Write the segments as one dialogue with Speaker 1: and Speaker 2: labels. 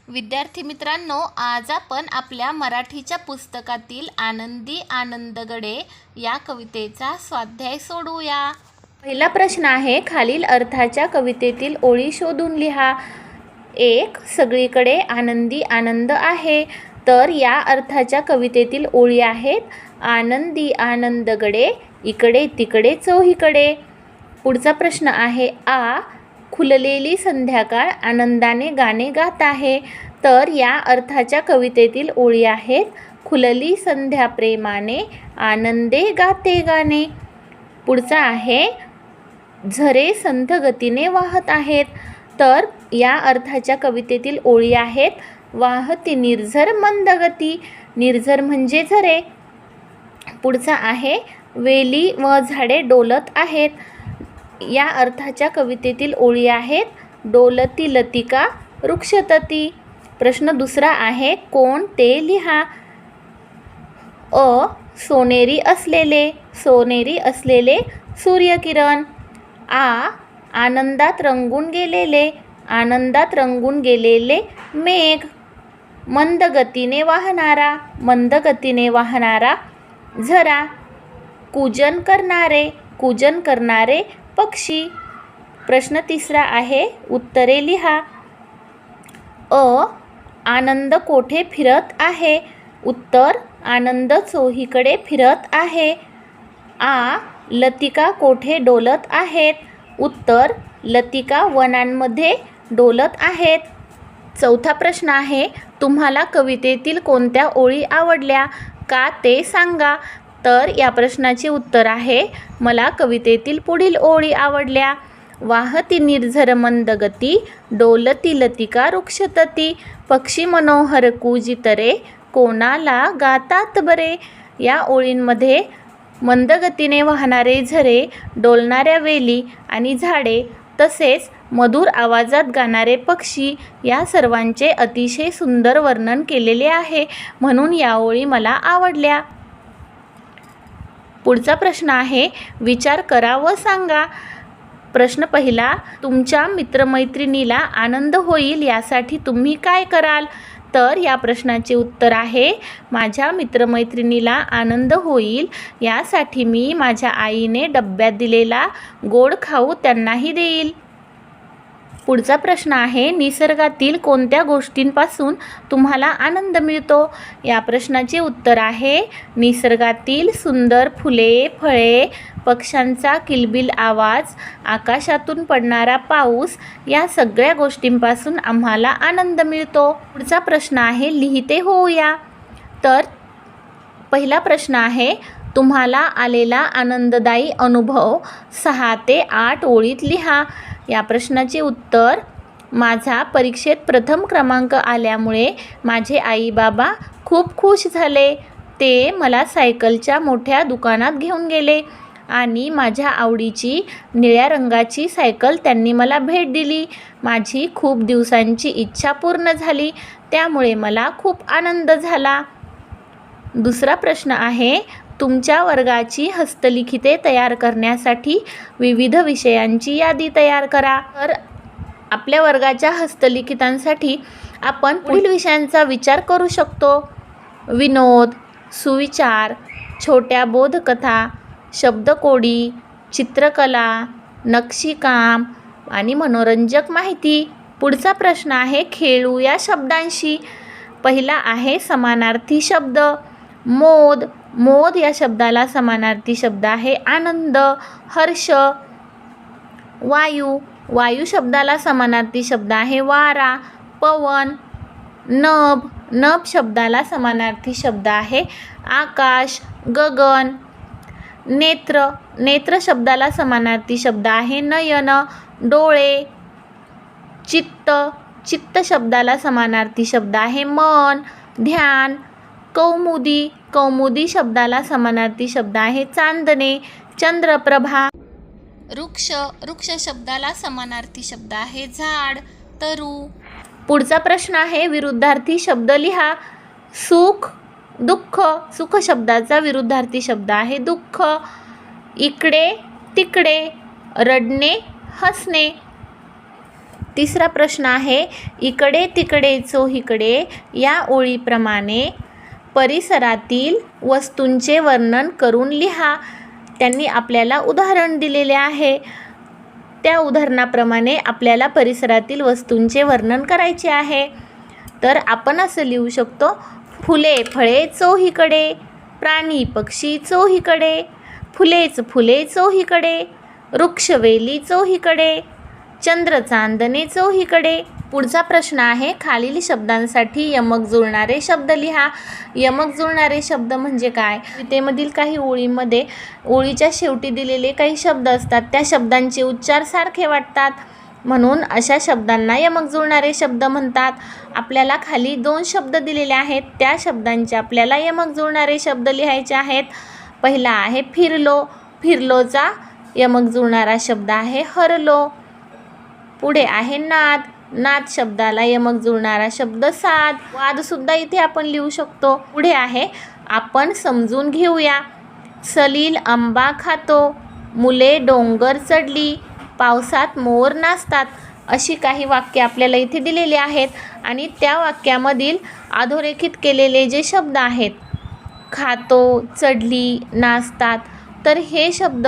Speaker 1: विद्यार्थी मित्रांनो, आज आपण आपल्या मराठीच्या पुस्तकातील आनंदी आनंदगडे या कवितेचा स्वाध्याय सोडवूया।
Speaker 2: पहिला प्रश्न आहे, खालील अर्थाच्या कवितेतील ओळी शोधून लिहा। 1. सगळीकडे आनंदी आनंद आहे। तर या अर्थाच्या कवितेतील ओळी आहेत, आनंदी आनंदगडे इकडे तिकडे चोहीकडे। पुढचा प्रश्न आहे, खुललेली संध्याकाळ आनंदाने गाणे गात आहे। तर या अर्थाच्या कवितेतील ओळी आहेत, खुलली संध्या प्रेमाने आनंदे गाते गाणे। पुढचा आहे, झरे संथ गतीने वाहत आहेत। तर या अर्थाच्या कवितेतील ओळी आहेत, वाहती निर्झर मंद गती। निर्झर म्हणजे झरे। पुढचा आहे, वेली व झाडे डोलत आहेत। या अर्थाच्या कवितेतील ओळी आहेत, डोलती लतिका वृक्षतती। प्रश्न दुसरा आहे, कोण ते लिहा। सोनेरी असलेले, सोनेरी असलेले सूर्यकिरण। आनंदात रंगून गेलेले, आनंदात रंगून गेलेले मेघ। मंद गतीने वाहणारा, मंद गतीने वाहणारा झरा। कूजन करणारे, कूजन करणारे पक्षी। प्रश्न तिसरा आहे, उत्तरे लिहा। आनंद कोठे फिरत आहे। उत्तर, आनंद चोहीकडे फिरत आहे। लतिका कोठे डोलत आहेत। उत्तर, लतिका वनांमध्ये डोलत आहेत। चौथा प्रश्न आहे, तुम्हाला कवितेतील कोणत्या ओळी आवडल्या का ते सांगा। तर या प्रश्नाचे उत्तर आहे, मला कवितेतील पुढील ओळी आवडल्या। वाहती निर्झर मंद गती, डोलती लतिका वृक्षतती। पक्षी मनोहर कूजितरे, कोणाला गातात बरे। या ओळींमध्ये मंद गतीने वाहणारे झरे, डोलणाऱ्या वेली आणि झाडे तसेच मधुर आवाजात गाणारे पक्षी या सर्वांचे अतिशय सुंदर वर्णन केलेले आहे, म्हणून या ओळी मला आवडल्या। पुढचा प्रश्न आहे, विचार करा व सांगा। प्रश्न पहिला, तुमच्या मित्रमैत्रिणीला आनंद होईल यासाठी तुम्ही काय कराल। तर या प्रश्नाचे उत्तर आहे, माझ्या मित्रमैत्रिणीला आनंद होईल यासाठी मी माझ्या आईने डब्यात दिलेला गोड खाऊ त्यांनाही देईल। पुढचा प्रश्न आहे, निसर्गातील कोणत्या गोष्टींपासून तुम्हाला आनंद मिळतो। या प्रश्नाचे उत्तर आहे, निसर्गातील सुंदर फुले, फळे, पक्ष्यांचा किलबिल आवाज, आकाशातून पडणारा पाऊस या सगळ्या गोष्टींपासून आम्हाला आनंद मिळतो। पुढचा प्रश्न आहे, लिहिते होऊया। तर पहिला प्रश्न आहे, तुम्हाला आलेला आनंददायी अनुभव 6 ते 8 ओळीत लिहा। या प्रश्नाचे उत्तर, माझा परीक्षेत प्रथम क्रमांक आल्यामुळे माझे आई बाबा खूप खुश झाले। ते मला सायकलच्या मोठ्या दुकानात घेऊन गेले आणि माझ्या आवडीची निळ्या रंगाची सायकल त्यांनी मला भेट दिली। माझी खूप दिवसांची इच्छा पूर्ण झाली, त्यामुळे मला खूप आनंद झाला। दुसरा प्रश्न आहे, तुमच्या वर्गाची हस्तलिखिते तयार करण्यासाठी विविध विषयांची यादी तयार करा। तर आपल्या वर्गाच्या हस्तलिखितांसाठी आपण पुढील विषयांचा विचार करू शकतो, विनोद, सुविचार, छोट्या बोधकथा, शब्दकोडी, चित्रकला, नक्षीकाम आणि मनोरंजक माहिती। पुढचा प्रश्न आहे, खेळू या शब्दांशी। पहिला आहे समानार्थी शब्द, मोद। मोद या शब्दाला समानार्थी शब्द आहे आनंद, हर्ष। वायू, वायू शब्दाला समानार्थी शब्द आहे वारा, पवन। नभ, नभ शब्दाला समानार्थी शब्द आहे आकाश, गगन। नेत्र, नेत्र शब्दाला समानार्थी शब्द आहे नयन, डोळे। चित्त, चित्त शब्दाला समानार्थी शब्द आहे मन, ध्यान। कौमुदी, कौमुदी शब्दाला समानार्थी शब्द आहे चांदणे, चंद्रप्रभा।
Speaker 1: वृक्ष, वृक्ष शब्दाला समानार्थी शब्द आहे झाड, तरु।
Speaker 2: पुढचा प्रश्न आहे, विरुद्धार्थी शब्द लिहा। सुख, दुःख, सुख शब्दाचा विरुद्धार्थी शब्द आहे दुःख। इकडे तिकडे, रडणे, हसणे। तिसरा प्रश्न आहे, इकडे तिकडे चोहीकडे या ओळीप्रमाणे परिसरातील वस्तूंचे वर्णन करून लिहा. त्यांनी आपल्याला उदाहरण दिलेले आहे. त्या उदाहरणाप्रमाणे आपल्याला परिसरातील वस्तूंचे वर्णन करायचे आहे. तर आपण असं लिहू शकतो, फुले फळे चोहीकडे, प्राणी पक्षी चोहीकडे, फुलेच फुले चोहीकडे, वृक्षवेली चोहीकडे, चंद्र चांदणे चोहीकडे. पुढचा प्रश्न आहे, खालील शब्दांसाठी यमक जुळणारे शब्द लिहा. यमक जुळणारे शब्द म्हणजे काय? कवितेमधील काही ओळीमध्ये ओळीच्या शेवटी दिलेले काही शब्द असतात. त्या शब्दांचे उच्चार सारखे वाटतात, म्हणून अशा शब्दांना यमक जुळणारे शब्द म्हणतात. आपल्याला खाली 2 शब्द दिलेले आहेत. त्या शब्दांचे आपल्याला यमक जुळणारे शब्द लिहायचे आहेत. पहिला आहे फिरलो. फिरलोचा यमक जुळणारा शब्द आहे हरलो. पुढे आहे नाद. नाद शब्दाला यमक जुळणारा शब्द साद. वादसुद्धा इथे आपण लिहू शकतो. पुढे आहे आपण समजून घेऊया. सलील आंबा खातो, मुले डोंगर चढली, पावसात मोर नाचतात. अशी काही वाक्ये आपल्याला इथे दिलेली आहेत आणि त्या वाक्यामधील अधोरेखित केलेले जे शब्द आहेत, खातो, चढली, नाचतात, तर हे शब्द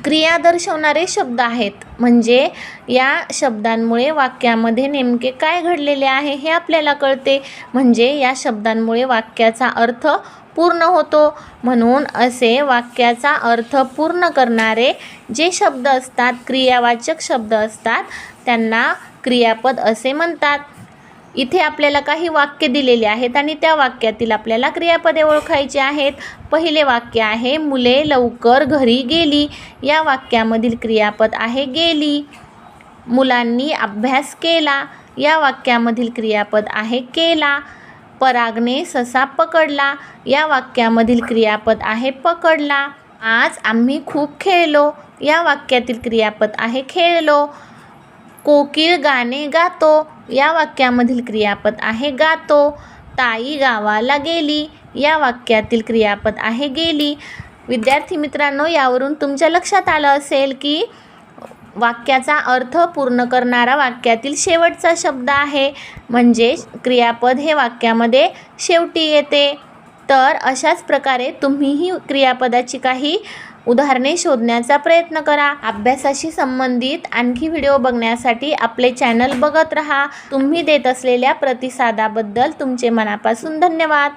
Speaker 2: क्रिया दर्शवणारे शब्द आहेत. म्हणजे या शब्दांमुळे वाक्यामध्ये नेमके काय घडलेले आहे हे आपल्याला कळते. म्हणजे या शब्दांमुळे वाक्याचा अर्थ पूर्ण होतो. म्हणून असे वाक्याचा अर्थ पूर्ण करणारे जे शब्द असतात, क्रियावाचक शब्द असतात, त्यांना क्रियापद असे म्हणतात. इथे आपल्याला काही वाक्य दिलेले आहेत आणि त्या वाक्यातील आपल्याला क्रियापदे ओळखायची आहेत. पहिले वाक्य आहे, मुले लवकर घरी गेली. या वाक्यामधील क्रियापद आहे गेली. मुलांनी अभ्यास केला. या वाक्यामधील क्रियापद आहे केला. परागने ससा पकडला. या वाक्यामधील क्रियापद आहे पकडला. आज आम्ही खूप खेळलो. या वाक्यातील क्रियापद आहे खेळलो. कोकिळ गाणे गातो. या वाक्यामधील क्रियापद आहे गातो. ताई गावाला गेली. या वाक्यातील क्रियापद आहे गेली. विद्यार्थी मित्रांनो, यावरून तुमच्या लक्षात आलं असेल की वाक्याचा अर्थ पूर्ण करणारा वाक्यातील शेवटचा शब्द आहे. म्हणजे क्रियापद हे वाक्यामध्ये शेवटी येते. तर अशाच प्रकारे तुम्हीही क्रियापदाची काही उदाहरणे शोधण्याचा प्रयत्न करा. अभ्यासाशी संबंधित आणखी व्हिडिओ बघण्यासाठी आपले चॅनल बघत रहा. तुम्ही देत असलेल्या प्रतिसादाबद्दल तुमचे मनापासून धन्यवाद.